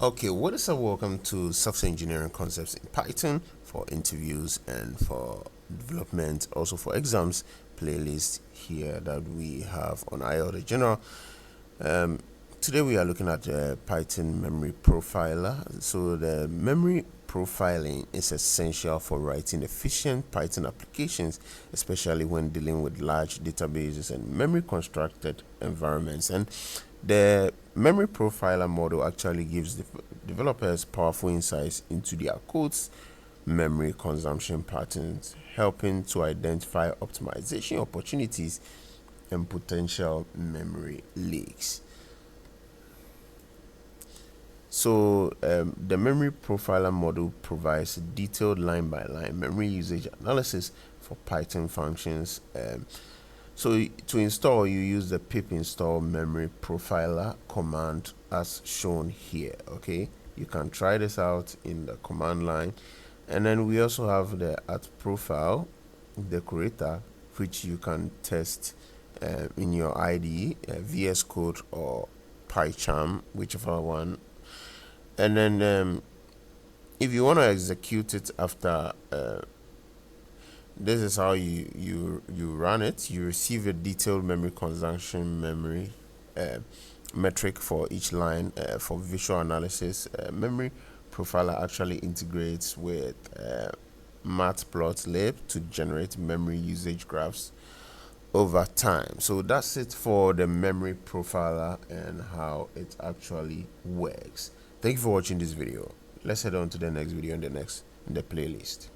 Okay, what is up? Welcome to Software Engineering Concepts in Python for interviews and for development, also for exams playlist here that we have on IOTA General. Um, Today we are looking at the Python memory profiler. So the memory profiling is essential for writing efficient Python applications, especially when dealing with large databases and memory constructed environments. And the memory profiler model actually gives developers powerful insights into their code's memory consumption patterns, helping to identify optimization opportunities and potential memory leaks. So the memory profiler model provides detailed line-by-line memory usage analysis for Python functions. So to install, you use the pip install memory profiler command as shown here. Okay, you can try this out in the command line, and then we also have the @profile decorator, which you can test in your IDE, VS Code or PyCharm, whichever one. And then if you want to execute it after this is how you run it. You receive a detailed memory consumption memory metric for each line. For visual analysis, memory profiler actually integrates with matplotlib to generate memory usage graphs over time. So that's it for the memory profiler and how it actually works. Thank you for watching this video. Let's head on to the next video in the playlist.